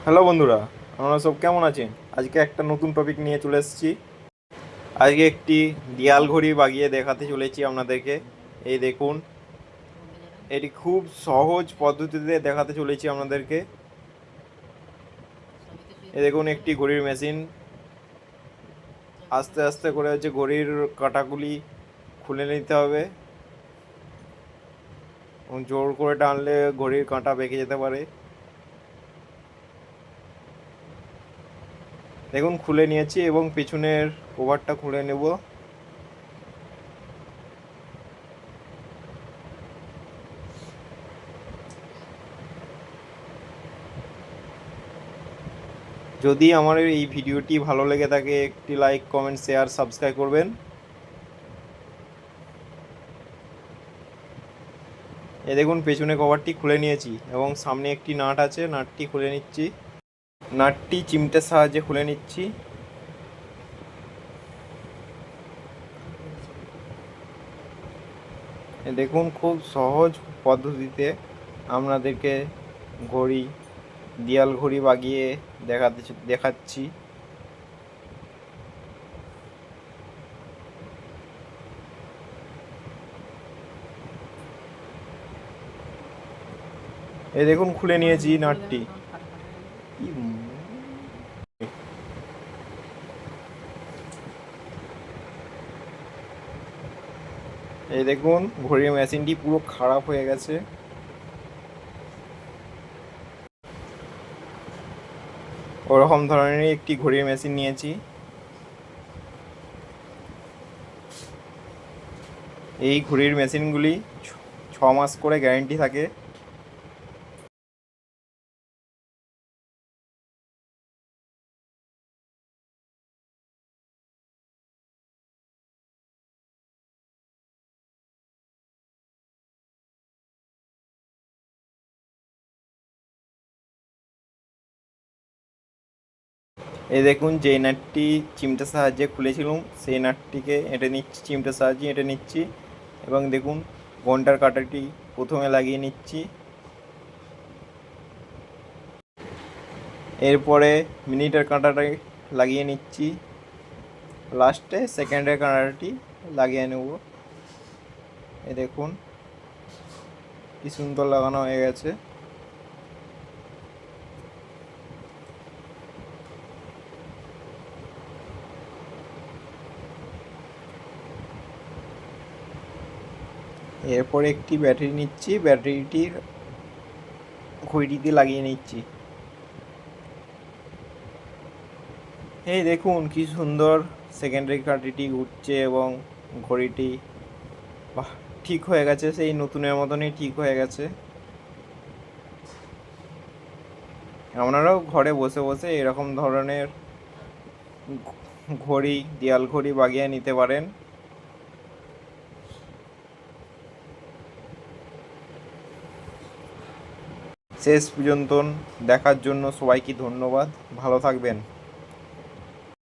Hello বন্ধুরা, আপনারা সব কেমন আছেন? আজকে একটা নতুন টপিক নিয়ে চলে এসেছি। আজকে একটি দিয়াল ঘড়ি বাগিয়ে দেখাতে চলেছি আপনাদেরকে। এই দেখুন, এটি খুব সহজ পদ্ধতিতে দেখাতে চলেছি আপনাদেরকে। এই দেখুন, একটি ঘড়ির মেশিন আস্তে আস্তে করে হচ্ছে ঘড়ির কাঁটাগুলি খুলে নিতে হবে এবং জোর করে টানলে ঘড়ির কাঁটা বেঁকে যেতে পারে। দেখুন, খুলে নিয়েছি এবং পেছনের কভারটা খুলে নেব। যদি আমার এই ভিডিওটি ভালো লেগে থাকে, একটি লাইক, কমেন্ট, শেয়ার, সাবস্ক্রাইব করবেন। এই দেখুন, পেছনে কভারটি খুলে নিয়েছি এবং সামনে একটি নাট আছে, নাটটি খুলে নিচ্ছি। নাটটি চিমটের সাহায্যে খুলে নিচ্ছি। দেখুন, খুব সহজ পদ্ধতিতে আপনাদেরকে ঘড়ি, দিয়াল ঘড়ি বাগিয়ে দেখাচ্ছি। এই দেখুন, খুলে নিয়েছি নাটটি। এই দেখুন, ঘড়ির মেশিনটি পুরো খারাপ হয়ে গেছে। ওরকম ধরনেরই একটি ঘড়ির মেশিন নিয়েছি। এই ঘড়ির মেশিনগুলি 6 মাস করে গ্যারেন্টি থাকে। এই দেখুন, যে নাটটি চিমটার সাহায্যে খুলেছিলাম সেই নাটটিকে এঁটে নিচ্ছি, চিমটার সাহায্যে এঁটে নিচ্ছি। এবং দেখুন, ঘন্টার কাঁটাটি প্রথমে লাগিয়ে নিচ্ছি, এরপরে মিনিটের কাঁটাটি লাগিয়ে নিচ্ছি, লাস্টে সেকেন্ডের কাঁটাটি লাগিয়ে নেব। এই দেখুন, কি সুন্দর লাগানো হয়ে গেছে। এরপরে একটি ব্যাটারি নিচ্ছি, ব্যাটারিটির ঘড়িটিতে লাগিয়ে নিচ্ছি। এই দেখুন, কি সুন্দর সেকেন্ডারি কাঁটাটি ঘুরছে এবং ঘড়িটি বাহ, ঠিক হয়ে গেছে, সেই নতুনের মতনই ঠিক হয়ে গেছে। আপনারাও ঘরে বসে বসে এরকম ধরনের ঘড়ি, দেয়াল ঘড়ি বাগিয়ে নিতে পারেন। শেষ পর্যন্ত দেখার জন্য সবাইকে ধন্যবাদ। ভালো থাকবেন।